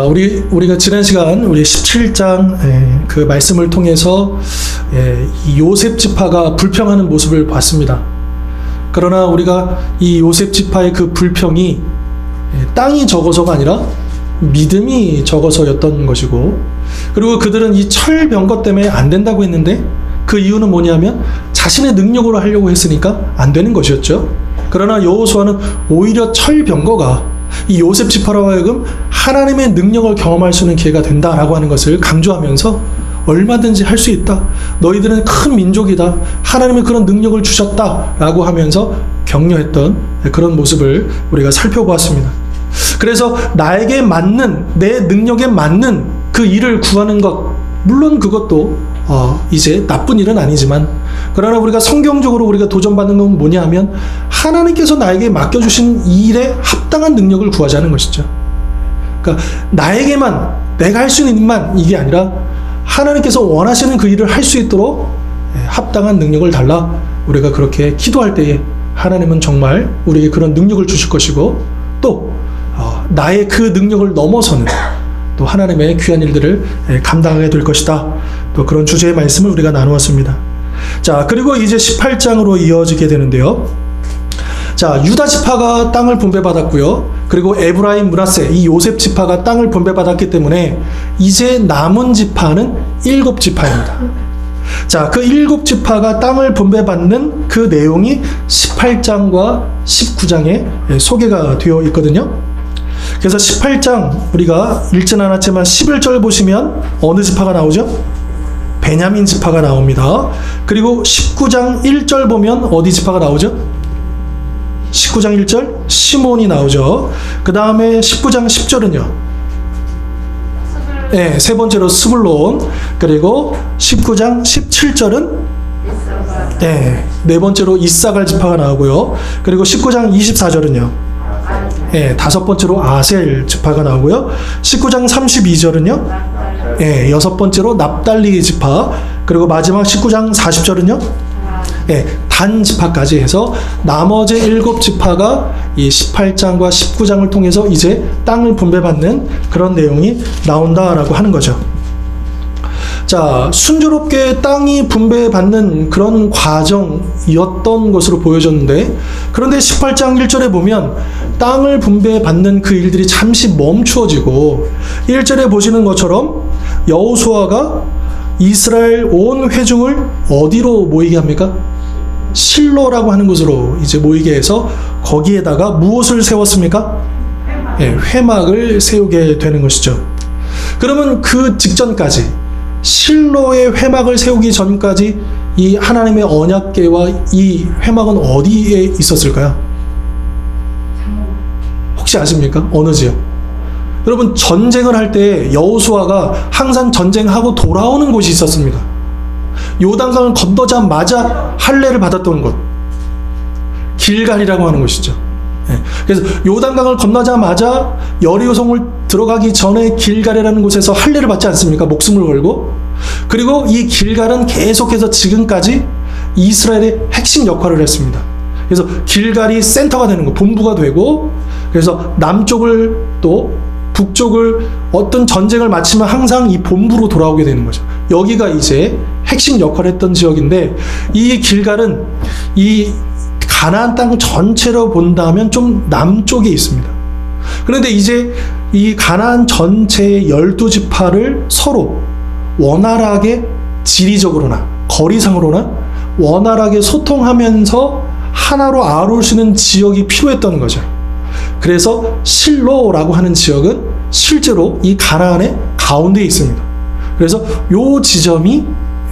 우리가 지난 시간 우리 17장 그 말씀을 통해서 이 요셉 지파가 불평하는 모습을 봤습니다. 그러나 우리가 이 요셉 지파의 그 불평이 땅이 적어서가 아니라 믿음이 적어서였던 것이고, 그리고 그들은 이 철병거 때문에 안 된다고 했는데 그 이유는 뭐냐면 자신의 능력으로 하려고 했으니까 안 되는 것이었죠. 그러나 여호수아는 오히려 철병거가 이 요셉 지파로 하여금 하나님의 능력을 경험할 수 있는 기회가 된다라고 하는 것을 강조하면서 얼마든지 할 수 있다. 너희들은 큰 민족이다. 하나님의 그런 능력을 주셨다라고 하면서 격려했던 그런 모습을 우리가 살펴보았습니다. 그래서 나에게 맞는, 내 능력에 맞는 그 일을 구하는 것, 물론 그것도 이제 나쁜 일은 아니지만, 그러나 우리가 성경적으로 우리가 도전받는 건 뭐냐 하면 하나님께서 나에게 맡겨주신 일에 합당한 능력을 구하자는 것이죠. 그러니까 나에게만, 내가 할 수 있는 일만 이게 아니라 하나님께서 원하시는 그 일을 할 수 있도록 합당한 능력을 달라. 우리가 그렇게 기도할 때에 하나님은 정말 우리에게 그런 능력을 주실 것이고, 또 나의 그 능력을 넘어서는 또 하나님의 귀한 일들을 감당하게 될 것이다. 또 그런 주제의 말씀을 우리가 나누었습니다. 자, 그리고 이제 18장으로 이어지게 되는데요. 자, 유다 지파가 땅을 분배받았고요. 그리고 에브라임, 므낫세, 이 요셉 지파가 땅을 분배받았기 때문에 이제 남은 지파는 7지파입니다. 자, 그 7지파가 땅을 분배받는 그 내용이 18장과 19장에 소개가 되어 있거든요. 그래서 18장 우리가 읽진 않았지만 11절 보시면 어느 지파가 나오죠? 베냐민 지파가 나옵니다. 그리고 19장 1절 보면 어디 지파가 나오죠? 19장 1절 시몬이 나오죠. 그 다음에 19장 10절은요? 네, 세 번째로 스불론. 그리고 19장 17절은 네 번째로 이사갈 지파가 나오고요. 그리고 19장 24절은요? 다섯 번째로 아셀 지파가 나오고요. 19장 32절은요? 여섯 번째로 납달리 지파. 그리고 마지막 19장 40절은요? 단 지파까지 해서 나머지 7지파가 이 18장과 19장을 통해서 이제 땅을 분배받는 그런 내용이 나온다라고 하는 거죠. 자, 순조롭게 땅이 분배받는 그런 과정이었던 것으로 보여졌는데, 그런데 18장 1절에 보면 땅을 분배받는 그 일들이 잠시 멈추어지고, 1절에 보시는 것처럼 여호수아가 이스라엘 온 회중을 어디로 모이게 합니까? 실로라고 하는 곳으로 이제 모이게 해서 거기에다가 무엇을 세웠습니까? 회막을 세우게 되는 것이죠. 그러면 그 직전까지, 실로의 회막을 세우기 전까지 이 하나님의 언약궤와 이 회막은 어디에 있었을까요? 혹시 아십니까? 어느 지역? 여러분, 전쟁을 할 때 여호수아가 항상 전쟁하고 돌아오는 곳이 있었습니다. 요단강을 건너자마자 할례를 받았던 곳, 길갈이라고 하는 곳이죠. 그래서 요단강을 건너자마자 여리고성을 들어가기 전에 길갈이라는 곳에서 할례를 받지 않습니까? 목숨을 걸고. 그리고 이 길갈은 계속해서 지금까지 이스라엘의 핵심 역할을 했습니다. 그래서 길갈이 센터가 되는 거, 본부가 되고, 그래서 남쪽을 또 북쪽을 어떤 전쟁을 마치면 항상 이 본부로 돌아오게 되는 거죠. 여기가 이제 핵심 역할을 했던 지역인데, 이 길갈은 이 가나안 땅 전체로 본다면 좀 남쪽에 있습니다. 그런데 이제 이 가나안 전체의 12지파를 서로 원활하게 지리적으로나 거리상으로나 원활하게 소통하면서 하나로 아울 수 있는 지역이 필요했던 거죠. 그래서 실로라고 하는 지역은 실제로 이 가나안의 가운데에 있습니다. 그래서 요 지점이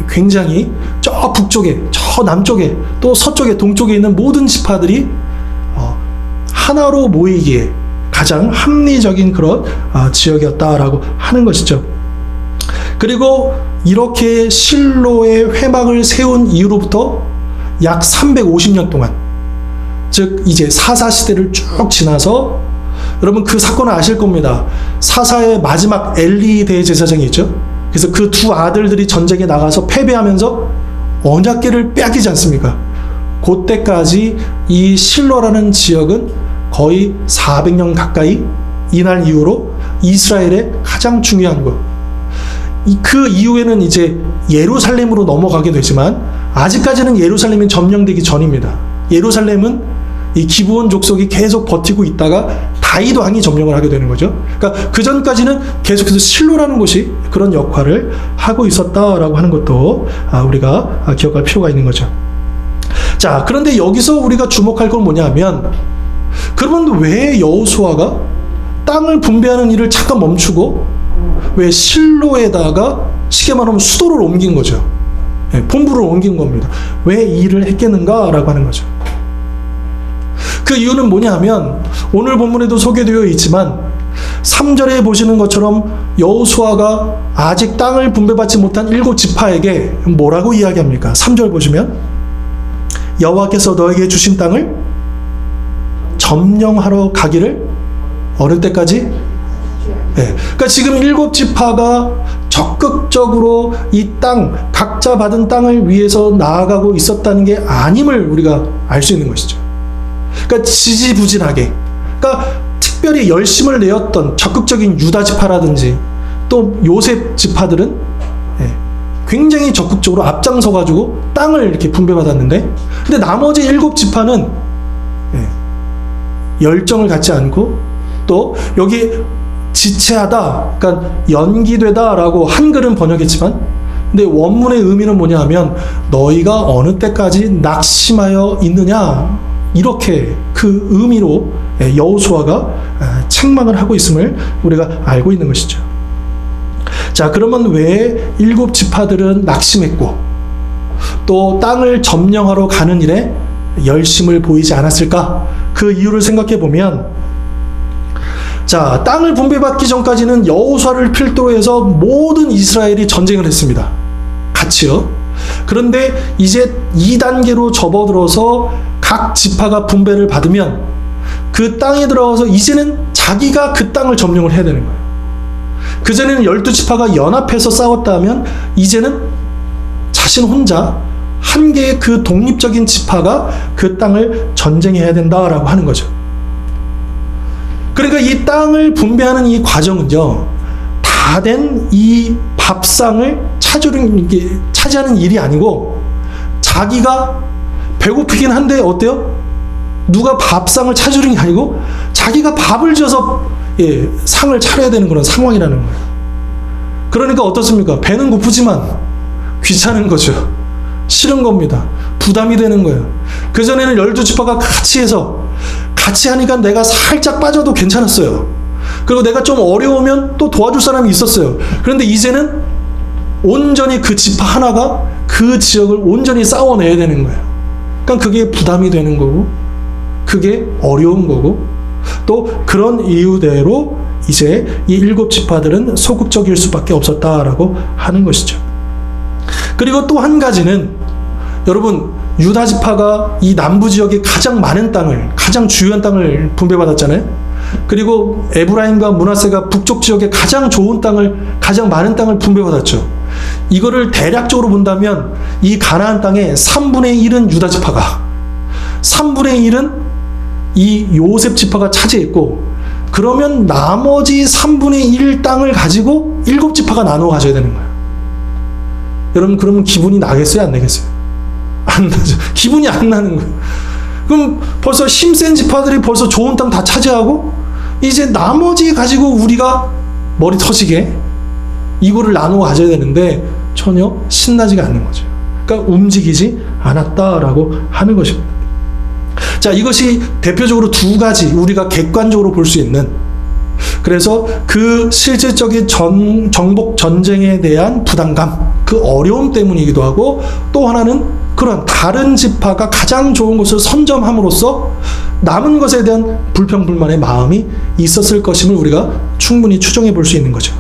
굉장히 저 북쪽에, 저 남쪽에, 또 서쪽에, 동쪽에 있는 모든 지파들이 하나로 모이기에 가장 합리적인 그런 지역이었다라고 하는 것이죠. 그리고 이렇게 실로의 회막을 세운 이후로부터 약 350년 동안, 즉 이제 사사 시대를 쭉 지나서, 여러분 그 사건을 아실 겁니다. 사사의 마지막 엘리 대제사장이 있죠. 그래서 그 두 아들들이 전쟁에 나가서 패배하면서 언약궤를 빼앗기지 않습니까? 그때까지 이 실로라는 지역은 거의 400년 가까이 이날 이후로 이스라엘의 가장 중요한 것. 그 이후에는 이제 예루살렘으로 넘어가게 되지만 아직까지는 예루살렘이 점령되기 전입니다. 예루살렘은 이 기브온 족속이 계속 버티고 있다가 다윗 왕이 점령을 하게 되는 거죠. 그러니까 그 전까지는 계속해서 실로라는 곳이 그런 역할을 하고 있었다라고 하는 것도 우리가 기억할 필요가 있는 거죠. 자, 그런데 여기서 우리가 주목할 건 뭐냐면, 그러면 왜 여호수아가 땅을 분배하는 일을 잠깐 멈추고 왜 실로에다가 쉽게 말하면 수도를 옮긴 거죠. 본부를 옮긴 겁니다. 왜 이 일을 했겠는가라고 하는 거죠. 그 이유는 뭐냐면 오늘 본문에도 소개되어 있지만 3절에 보시는 것처럼 여호수아가 아직 땅을 분배받지 못한 7지파에게 뭐라고 이야기합니까? 3절 보시면 여호와께서 너에게 주신 땅을 점령하러 가기를 어느 때까지? 그러니까 지금 7지파가 적극적으로 이 땅, 각자 받은 땅을 위해서 나아가고 있었다는 게 아님을 우리가 알 수 있는 것이죠. 그러니까 지지부진하게, 그러니까 특별히 열심을 내었던 적극적인 유다 지파라든지 또 요셉 지파들은 굉장히 적극적으로 앞장서 가지고 땅을 이렇게 분배받았는데, 근데 나머지 7지파는 열정을 갖지 않고 또 여기 지체하다, 그러니까 연기되다라고 한글은 번역했지만, 근데 원문의 의미는 뭐냐 하면 너희가 어느 때까지 낙심하여 있느냐, 이렇게 그 의미로 여호수아가 책망을 하고 있음을 우리가 알고 있는 것이죠. 자, 그러면 왜 7지파들은 낙심했고 또 땅을 점령하러 가는 일에 열심을 보이지 않았을까? 그 이유를 생각해 보면, 자, 땅을 분배받기 전까지는 여호수아를 필두로 해서 모든 이스라엘이 전쟁을 했습니다. 같이요. 그런데 이제 2단계로 접어들어서 각 지파가 분배를 받으면 그 땅에 들어가서 이제는 자기가 그 땅을 점령을 해야 되는 거예요. 그전에는 12지파가 연합해서 싸웠다면 이제는 자신 혼자 한 개의 그 독립적인 지파가 그 땅을 전쟁해야 된다라고 하는 거죠. 그러니까 이 땅을 분배하는 이 과정은요, 다 된 이 밥상을 차지하는 일이 아니고, 자기가 배고프긴 한데 어때요? 누가 밥상을 차지하는 게 아니고 자기가 밥을 지어서 상을 차려야 되는 그런 상황이라는 거예요. 그러니까 어떻습니까? 배는 고프지만 귀찮은 거죠. 싫은 겁니다. 부담이 되는 거예요. 그전에는 12지파가 같이 해서 같이 하니까 내가 살짝 빠져도 괜찮았어요. 그리고 내가 좀 어려우면 또 도와줄 사람이 있었어요. 그런데 이제는 온전히 그 지파 하나가 그 지역을 온전히 싸워내야 되는 거예요. 그러니까 그게 부담이 되는 거고, 그게 어려운 거고, 또 그런 이유대로 이제 이 7지파들은 소극적일 수밖에 없었다라고 하는 것이죠. 그리고 또 한 가지는, 여러분, 유다 지파가 이 남부 지역에 가장 많은 땅을, 가장 주요한 땅을 분배받았잖아요. 그리고 에브라임과 므낫세가 북쪽 지역에 가장 좋은 땅을, 가장 많은 땅을 분배받았죠. 이거를 대략적으로 본다면 이 가나안 땅의 3분의 1은 유다 지파가, 3분의 1은 이 요셉 지파가 차지했고, 그러면 나머지 3분의 1 땅을 가지고 7지파가 나눠 가져야 되는 거예요. 여러분, 그러면 기분이 나겠어요, 안 나겠어요? 안 나죠. 기분이 안 나는 거예요. 그럼 벌써 힘센 지파들이 벌써 좋은 땅 다 차지하고, 이제 나머지 가지고 우리가 머리 터지게 이거를 나누어 가져야 되는데 전혀 신나지가 않는 거죠. 그러니까 움직이지 않았다라고 하는 것입니다. 자, 이것이 대표적으로 두 가지 우리가 객관적으로 볼 수 있는, 그래서 그 실질적인 정복 전쟁에 대한 부담감, 그 어려움 때문이기도 하고, 또 하나는 그런 다른 지파가 가장 좋은 것을 선점함으로써 남은 것에 대한 불평불만의 마음이 있었을 것임을 우리가 충분히 추정해 볼 수 있는 거죠.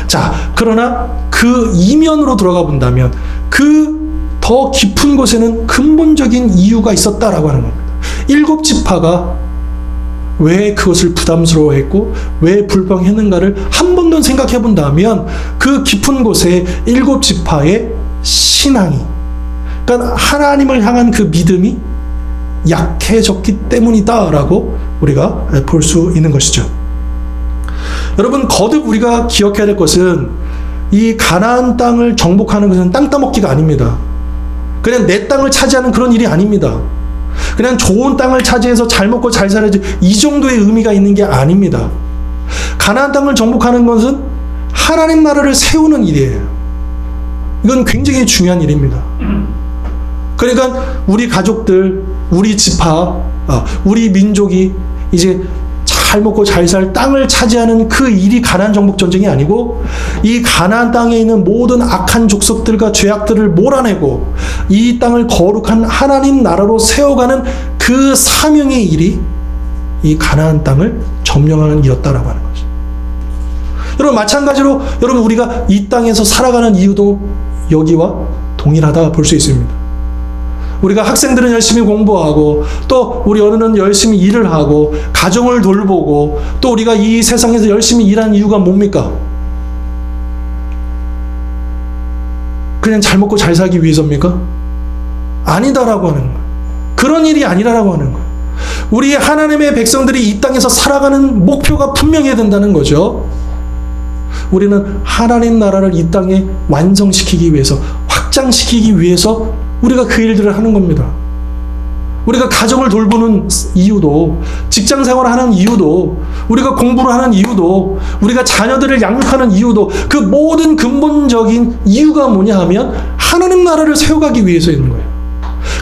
자, 그러나 그 이면으로 들어가 본다면 그 더 깊은 곳에는 근본적인 이유가 있었다라고 하는 겁니다. 7지파가 왜 그것을 부담스러워했고 왜 불평했는가를 한 번 더 생각해 본다면 그 깊은 곳에 7지파의 신앙이, 그러니까 하나님을 향한 그 믿음이 약해졌기 때문이다라고 우리가 볼 수 있는 것이죠. 여러분, 거듭 우리가 기억해야 될 것은 이 가나안 땅을 정복하는 것은 땅 따먹기가 아닙니다. 그냥 내 땅을 차지하는 그런 일이 아닙니다. 그냥 좋은 땅을 차지해서 잘 먹고 잘 살아야지, 이 정도의 의미가 있는 게 아닙니다. 가나안 땅을 정복하는 것은 하나님 나라를 세우는 일이에요. 이건 굉장히 중요한 일입니다. 그러니까 우리 가족들, 우리 지파, 우리 민족이 이제 잘 먹고 잘 살 땅을 차지하는 그 일이 가나안 정복 전쟁이 아니고, 이 가나안 땅에 있는 모든 악한 족속들과 죄악들을 몰아내고 이 땅을 거룩한 하나님 나라로 세워가는 그 사명의 일이 이 가나안 땅을 점령하는 일이었다라고 하는 거죠. 여러분, 마찬가지로 여러분, 우리가 이 땅에서 살아가는 이유도 여기와 동일하다 볼 수 있습니다. 우리가 학생들은 열심히 공부하고, 또 우리 어른은 열심히 일을 하고 가정을 돌보고, 또 우리가 이 세상에서 열심히 일하는 이유가 뭡니까? 그냥 잘 먹고 잘 살기 위해서입니까? 아니다라고 하는 거예요. 그런 일이 아니라고 하는 거예요. 우리 하나님의 백성들이 이 땅에서 살아가는 목표가 분명해야 된다는 거죠. 우리는 하나님 나라를 이 땅에 완성시키기 위해서, 확장시키기 위해서 우리가 그 일들을 하는 겁니다. 우리가 가정을 돌보는 이유도, 직장 생활을 하는 이유도, 우리가 공부를 하는 이유도, 우리가 자녀들을 양육하는 이유도, 그 모든 근본적인 이유가 뭐냐 하면 하나님 나라를 세워가기 위해서 있는 거예요.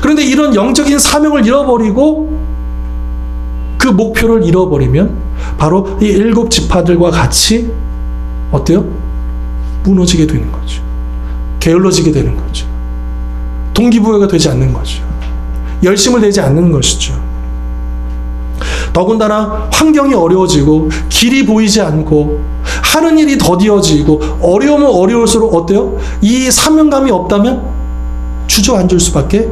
그런데 이런 영적인 사명을 잃어버리고 그 목표를 잃어버리면 바로 이 7 지파들과 같이 어때요? 무너지게 되는 거죠. 게을러지게 되는 거죠. 동기부여가 되지 않는 거죠. 열심을 내지 않는 것이죠. 더군다나 환경이 어려워지고 길이 보이지 않고 하는 일이 더디어지고 어려우면 어려울수록 어때요? 이 사명감이 없다면 주저앉을 수밖에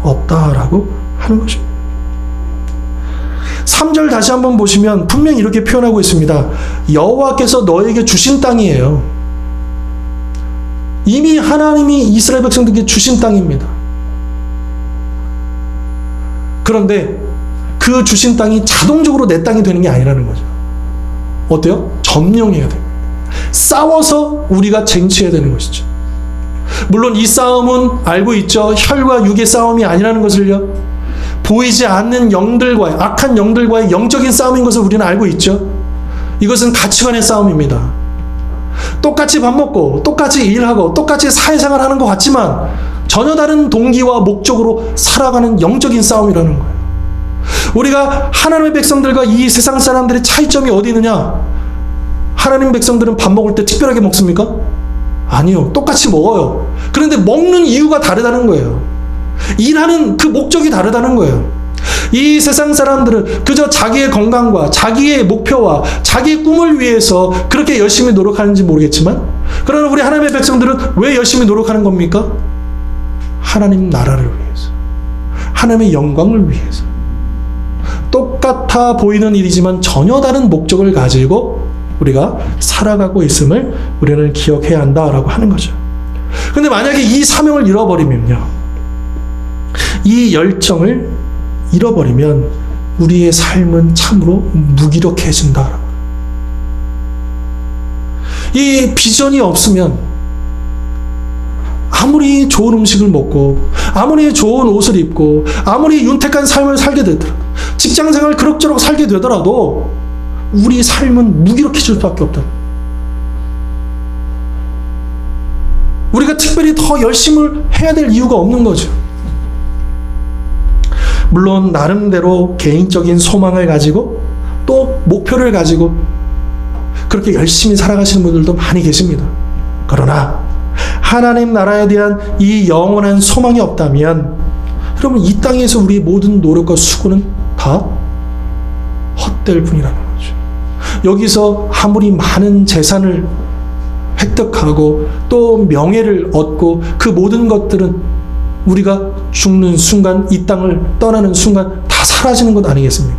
없다라고 하는 것입니다. 3절 다시 한번 보시면 분명히 이렇게 표현하고 있습니다. 여호와께서 너에게 주신 땅이에요. 이미 하나님이 이스라엘 백성들에게 주신 땅입니다. 그런데 그 주신 땅이 자동적으로 내 땅이 되는 게 아니라는 거죠. 어때요? 점령해야 됩니다. 싸워서 우리가 쟁취해야 되는 것이죠. 물론 이 싸움은 알고 있죠. 혈과 육의 싸움이 아니라는 것을요. 보이지 않는 영들과의, 악한 영들과의 영적인 싸움인 것을 우리는 알고 있죠. 이것은 가치관의 싸움입니다. 똑같이 밥 먹고 똑같이 일하고 똑같이 사회생활 하는 것 같지만 전혀 다른 동기와 목적으로 살아가는 영적인 싸움이라는 거예요. 우리가 하나님의 백성들과 이 세상 사람들의 차이점이 어디 있느냐? 하나님 백성들은 밥 먹을 때 특별하게 먹습니까? 아니요. 똑같이 먹어요. 그런데 먹는 이유가 다르다는 거예요. 일하는 그 목적이 다르다는 거예요. 이 세상 사람들은 그저 자기의 건강과 자기의 목표와 자기의 꿈을 위해서 그렇게 열심히 노력하는지 모르겠지만, 그러나 우리 하나님의 백성들은 왜 열심히 노력하는 겁니까? 하나님 나라를 위해서, 하나님의 영광을 위해서. 똑같아 보이는 일이지만 전혀 다른 목적을 가지고 우리가 살아가고 있음을 우리는 기억해야 한다라고 하는 거죠. 근데 만약에 이 사명을 잃어버리면요, 이 열정을 잃어버리면 우리의 삶은 참으로 무기력해진다. 이 비전이 없으면 아무리 좋은 음식을 먹고 아무리 좋은 옷을 입고 아무리 윤택한 삶을 살게 되더라도, 직장생활 그럭저럭 살게 되더라도 우리 삶은 무기력해질 수밖에 없다. 우리가 특별히 더 열심을 해야 될 이유가 없는 거죠. 물론 나름대로 개인적인 소망을 가지고 또 목표를 가지고 그렇게 열심히 살아가시는 분들도 많이 계십니다. 그러나 하나님 나라에 대한 이 영원한 소망이 없다면 여러분, 이 땅에서 우리 모든 노력과 수고는 다 헛될 뿐이라는 거죠. 여기서 아무리 많은 재산을 획득하고 또 명예를 얻고 그 모든 것들은 우리가 죽는 순간, 이 땅을 떠나는 순간 다 사라지는 것 아니겠습니까?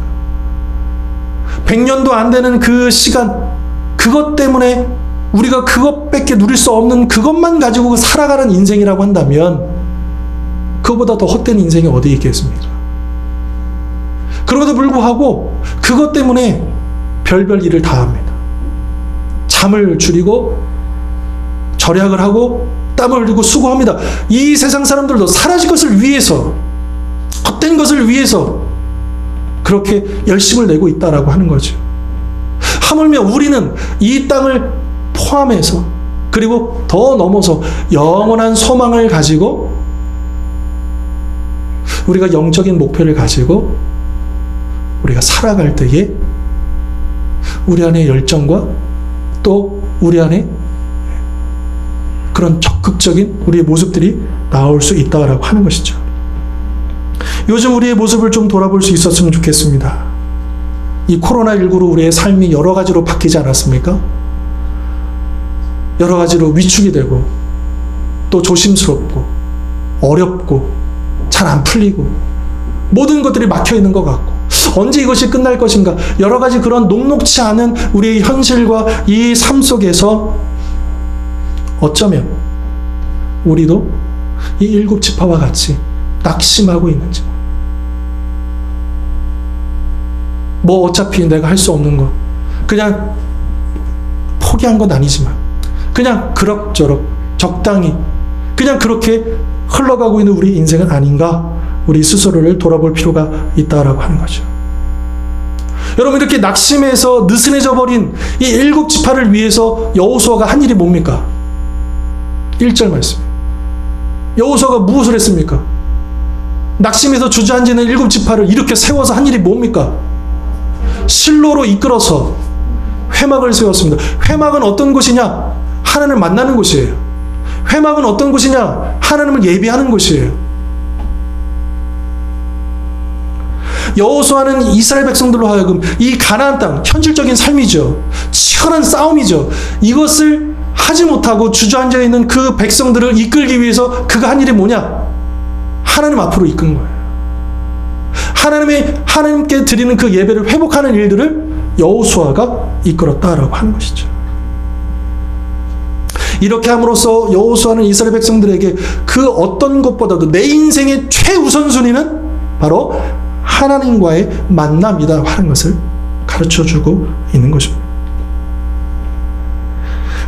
100년도 안 되는 그 시간, 그것 때문에 우리가 그것밖에 누릴 수 없는 그것만 가지고 살아가는 인생이라고 한다면 그것보다 더 헛된 인생이 어디 있겠습니까? 그럼에도 불구하고 그것 때문에 별별 일을 다 합니다. 잠을 줄이고 절약을 하고 땀을 흘리고 수고합니다. 이 세상 사람들도 사라질 것을 위해서, 헛된 것을 위해서 그렇게 열심을 내고 있다라고 하는 거죠. 하물며 우리는 이 땅을 포함해서, 그리고 더 넘어서 영원한 소망을 가지고, 우리가 영적인 목표를 가지고 우리가 살아갈 때에 우리 안에 열정과 또 우리 안에 그런 적극적인 우리의 모습들이 나올 수 있다라고 하는 것이죠. 요즘 우리의 모습을 좀 돌아볼 수 있었으면 좋겠습니다. 이 코로나19로 우리의 삶이 여러 가지로 바뀌지 않았습니까? 여러 가지로 위축이 되고 또 조심스럽고 어렵고 잘 안 풀리고 모든 것들이 막혀 있는 것 같고, 언제 이것이 끝날 것인가, 여러 가지 그런 녹록치 않은 우리의 현실과 이 삶 속에서 어쩌면 우리도 이 일곱 지파와 같이 낙심하고 있는지, 뭐 어차피 내가 할 수 없는 거 그냥 포기한 건 아니지만 그냥 그럭저럭 적당히 그냥 그렇게 흘러가고 있는 우리 인생은 아닌가, 우리 스스로를 돌아볼 필요가 있다라고 하는 거죠. 여러분, 이렇게 낙심해서 느슨해져 버린 이 일곱 지파를 위해서 여호수아가 한 일이 뭡니까? 1절 말씀. 여호수아가 무엇을 했습니까? 낙심해서 주저앉는 일곱 지파를 이렇게 세워서 한 일이 뭡니까? 실로로 이끌어서 회막을 세웠습니다. 회막은 어떤 곳이냐? 하나님을 만나는 곳이에요. 회막은 어떤 곳이냐? 하나님을 예배하는 곳이에요. 여호수아는 이스라엘 백성들로 하여금 이 가나안 땅, 현실적인 삶이죠. 치열한 싸움이죠. 이것을 하지 못하고 주저앉아 있는 그 백성들을 이끌기 위해서 그가 한 일이 뭐냐? 하나님 앞으로 이끈 거예요. 하나님께 드리는 그 예배를 회복하는 일들을 여호수아가 이끌었다라고 하는 것이죠. 이렇게 함으로써 여호수아는 이스라엘 백성들에게 그 어떤 것보다도 내 인생의 최우선순위는 바로 하나님과의 만남이다 하는 것을 가르쳐주고 있는 것입니다.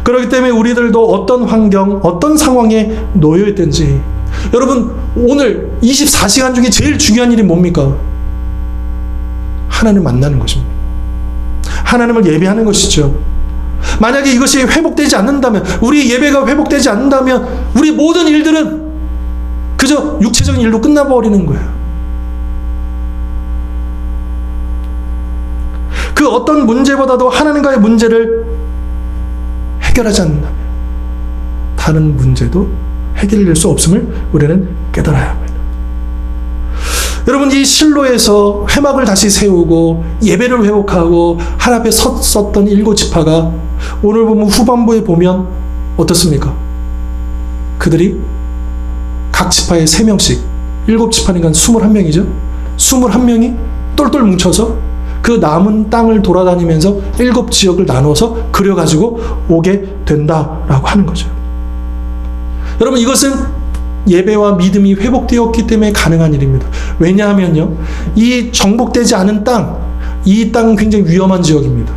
그렇기 때문에 우리들도 어떤 환경, 어떤 상황에 놓여 있든지, 여러분, 오늘 24시간 중에 제일 중요한 일이 뭡니까? 하나님을 만나는 것입니다. 하나님을 예배하는 것이죠. 만약에 이것이 회복되지 않는다면, 우리 예배가 회복되지 않는다면 우리 모든 일들은 그저 육체적인 일로 끝나버리는 거예요. 그 어떤 문제보다도 하나님과의 문제를 해결하지 않는다면 다른 문제도 해결될 수 없음을 우리는 깨달아야 합니다. 여러분, 이 실로에서 회막을 다시 세우고 예배를 회복하고 하나님 앞에 섰던 일곱 지파가 오늘 보면 후반부에 보면 어떻습니까? 그들이 각 지파에 3명씩, 일곱 지파니까 21명이죠. 21명이 똘똘 뭉쳐서 그 남은 땅을 돌아다니면서 7 지역을 나눠서 그려가지고 오게 된다라고 하는 거죠. 여러분, 이것은 예배와 믿음이 회복되었기 때문에 가능한 일입니다. 왜냐하면요, 이 정복되지 않은 땅, 이 땅은 굉장히 위험한 지역입니다.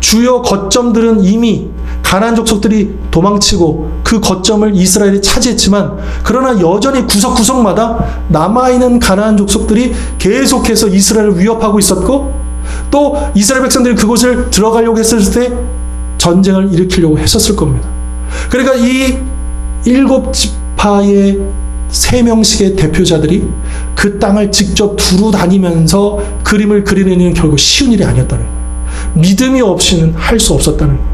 주요 거점들은 이미 가나안 족속들이 도망치고 그 거점을 이스라엘이 차지했지만, 그러나 여전히 구석구석마다 남아있는 가나안 족속들이 계속해서 이스라엘을 위협하고 있었고, 또 이스라엘 백성들이 그곳을 들어가려고 했을 때 전쟁을 일으키려고 했었을 겁니다. 그러니까 이 7 지파의 3명씩의 대표자들이 그 땅을 직접 두루 다니면서 그림을 그리는 일은 결국 쉬운 일이 아니었다는 거예요. 믿음이 없이는 할 수 없었다는 거예요.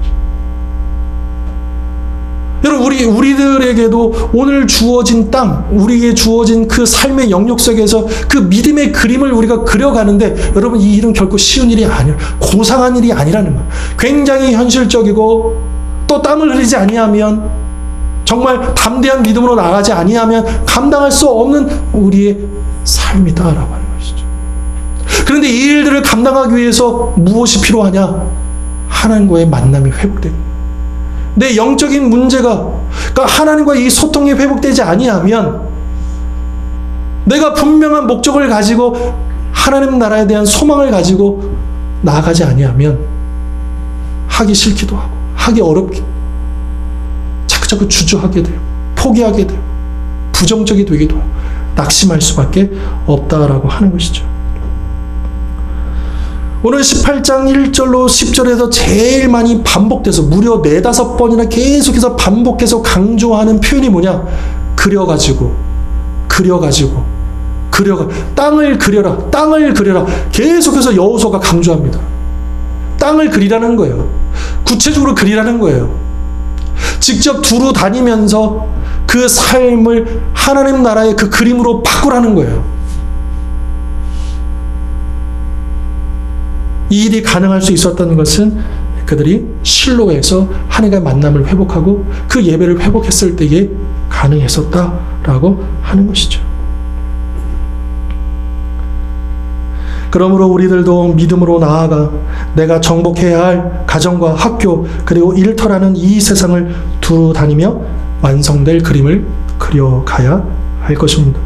여러분, 우리들에게도 오늘 주어진 땅, 우리에게 주어진 그 삶의 영역 속에서 그 믿음의 그림을 우리가 그려가는데, 여러분, 이 일은 결코 쉬운 일이 아니에요. 고상한 일이 아니라는 거예요. 굉장히 현실적이고, 또 땀을 흘리지 아니하면, 정말 담대한 믿음으로 나가지 아니하면 감당할 수 없는 우리의 삶이다라고 하는 것이죠. 그런데 이 일들을 감당하기 위해서 무엇이 필요하냐? 하나님과의 만남이 회복됩니다. 내 영적인 문제가, 그러니까 하나님과 이 소통이 회복되지 아니하면, 내가 분명한 목적을 가지고 하나님 나라에 대한 소망을 가지고 나아가지 아니하면 하기 싫기도 하고 하기 어렵게 자꾸 주저하게 돼요. 포기하게 돼요. 부정적이 되기도 하고 낙심할 수밖에 없다라고 하는 것이죠. 오늘 18장 1절로 10절에서 제일 많이 반복돼서 무려 4-5번이나 계속해서 반복해서 강조하는 표현이 뭐냐? 그려가지고 땅을 그려라 계속해서 여호수아가 강조합니다. 땅을 그리라는 거예요. 구체적으로 그리라는 거예요. 직접 두루 다니면서 그 삶을 하나님 나라의 그 그림으로 바꾸라는 거예요. 이 일이 가능할 수 있었던 것은 그들이 실로에서 하나님과의 만남을 회복하고 그 예배를 회복했을 때에 가능했었다라고 하는 것이죠. 그러므로 우리들도 믿음으로 나아가 내가 정복해야 할 가정과 학교 그리고 일터라는 이 세상을 두루 다니며 완성될 그림을 그려가야 할 것입니다.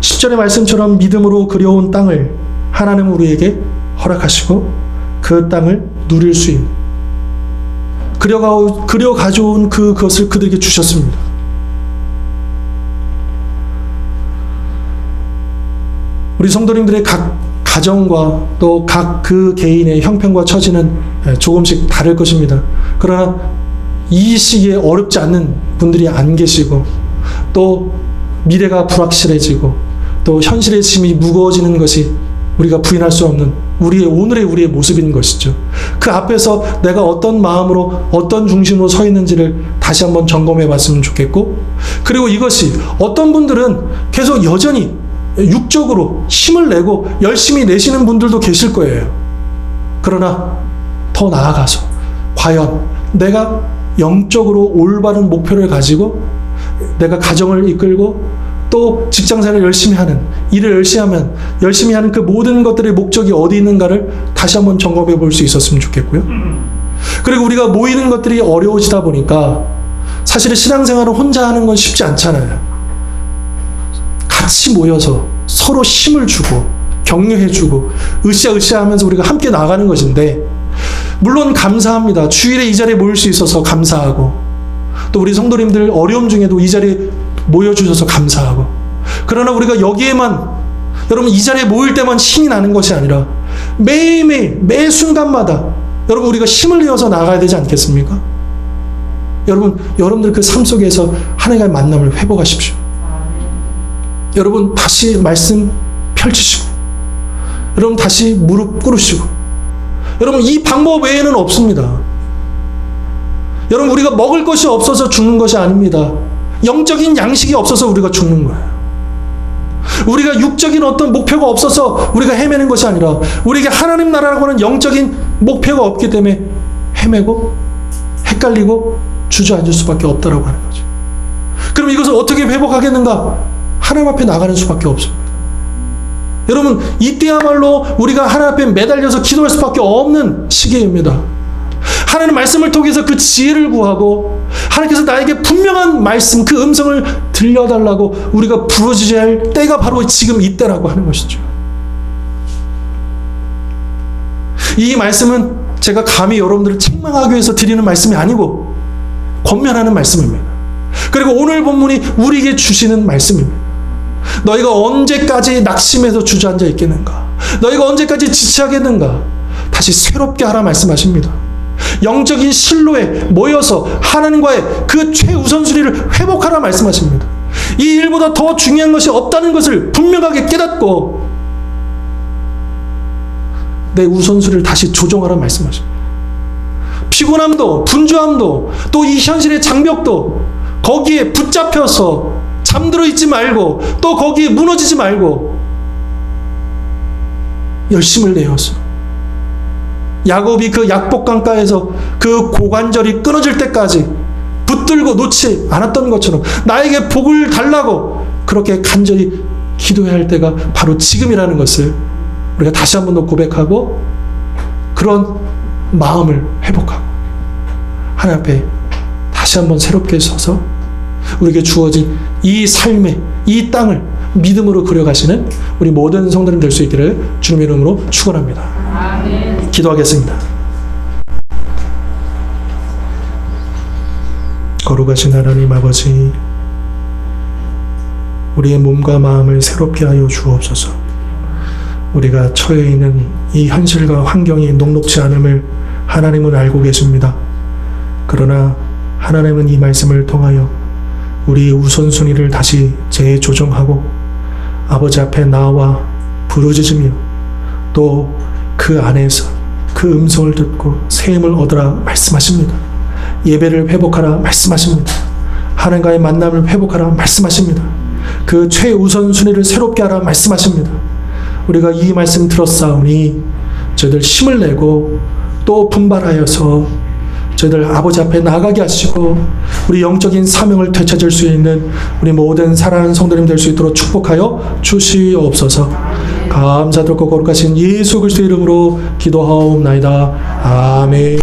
10절의 말씀처럼 믿음으로 그려온 땅을 하나님은 우리에게 허락하시고 그 땅을 누릴 수 있는 그려 가져온 그것을 그들에게 주셨습니다. 우리 성도님들의 각 가정과 또 각 그 개인의 형편과 처지는 조금씩 다를 것입니다. 그러나 이 시기에 어렵지 않는 분들이 안 계시고 또 미래가 불확실해지고 또 현실의 짐이 무거워지는 것이 우리가 부인할 수 없는 오늘의 모습인 것이죠. 그 앞에서 내가 어떤 마음으로 어떤 중심으로 서 있는지를 다시 한번 점검해 봤으면 좋겠고, 그리고 이것이 어떤 분들은 계속 여전히 육적으로 힘을 내고 열심히 내시는 분들도 계실 거예요. 그러나 더 나아가서 과연 내가 영적으로 올바른 목표를 가지고 내가 가정을 이끌고 또 직장생활을 열심히 하는, 일을 열심히 하는 그 모든 것들의 목적이 어디 있는가를 다시 한번 점검해 볼 수 있었으면 좋겠고요. 그리고 우리가 모이는 것들이 어려워지다 보니까 사실은 신앙생활을 혼자 하는 건 쉽지 않잖아요. 같이 모여서 서로 힘을 주고 격려해 주고 으쌰으쌰 하면서 우리가 함께 나가는 것인데, 물론 감사합니다. 주일에 이 자리에 모일 수 있어서 감사하고, 또 우리 성도님들 어려움 중에도 이 자리에 모여주셔서 감사하고, 그러나 우리가 여기에만, 여러분 이 자리에 모일 때만 힘이 나는 것이 아니라 매일매일 매 순간마다 여러분 우리가 힘을 내어서 나가야 되지 않겠습니까? 여러분들 그 삶 속에서 하나님과의 만남을 회복하십시오. 여러분 다시 말씀 펼치시고, 여러분 다시 무릎 꿇으시고, 여러분 이 방법 외에는 없습니다. 여러분 우리가 먹을 것이 없어서 죽는 것이 아닙니다. 영적인 양식이 없어서 우리가 죽는 거예요. 우리가 육적인 어떤 목표가 없어서 우리가 헤매는 것이 아니라 우리에게 하나님 나라라고 하는 영적인 목표가 없기 때문에 헤매고 헷갈리고 주저앉을 수밖에 없다라고 하는 거죠. 그럼 이것을 어떻게 회복하겠는가? 하나님 앞에 나가는 수밖에 없습니다. 여러분 이때야말로 우리가 하나님 앞에 매달려서 기도할 수밖에 없는 시기입니다. 하나님 말씀을 통해서 그 지혜를 구하고 하나님께서 나에게 분명한 말씀, 그 음성을 들려달라고 우리가 부르짖어야 할 때가 바로 지금 이때라고 하는 것이죠. 이 말씀은 제가 감히 여러분들을 책망하기 위해서 드리는 말씀이 아니고 권면하는 말씀입니다. 그리고 오늘 본문이 우리에게 주시는 말씀입니다. 너희가 언제까지 낙심해서 주저앉아 있겠는가? 너희가 언제까지 지체하겠는가? 다시 새롭게 하라 말씀하십니다. 영적인 실로에 모여서 하나님과의 그 최우선순위를 회복하라 말씀하십니다. 이 일보다 더 중요한 것이 없다는 것을 분명하게 깨닫고 내 우선순위를 다시 조정하라 말씀하십니다. 피곤함도 분주함도 또 이 현실의 장벽도 거기에 붙잡혀서 잠들어 있지 말고 또 거기에 무너지지 말고 열심을 내어서 야곱이 그 약복강가에서 그 고관절이 끊어질 때까지 붙들고 놓지 않았던 것처럼 나에게 복을 달라고 그렇게 간절히 기도해야 할 때가 바로 지금이라는 것을 우리가 다시 한 번 더 고백하고 그런 마음을 회복하고 하나님 앞에 다시 한 번 새롭게 서서 우리에게 주어진 이 삶의 이 땅을 믿음으로 그려가시는 우리 모든 성도님 될 수 있기를 주님의 이름으로 축원합니다. 아멘. 기도하겠습니다. 거룩하신 하나님 아버지, 우리의 몸과 마음을 새롭게 하여 주옵소서. 우리가 처해 있는 이 현실과 환경이 녹록지 않음을 하나님은 알고 계십니다. 그러나 하나님은 이 말씀을 통하여 우리의 우선순위를 다시 재조정하고 아버지 앞에 나와 부르짖으며 또 그 안에서 그 음성을 듣고 새 힘을 얻으라 말씀하십니다. 예배를 회복하라 말씀하십니다. 하나님과의 만남을 회복하라 말씀하십니다. 그 최우선순위를 새롭게 하라 말씀하십니다. 우리가 이 말씀 들었사오니 저희들 힘을 내고 또 분발하여서 저희들 아버지 앞에 나가게 하시고 우리 영적인 사명을 되찾을 수 있는 우리 모든 사랑하는 성도님 될 수 있도록 축복하여 주시옵소서. 감사드리고 거룩하신 예수 그리스도의 이름으로 기도하옵나이다. 아멘.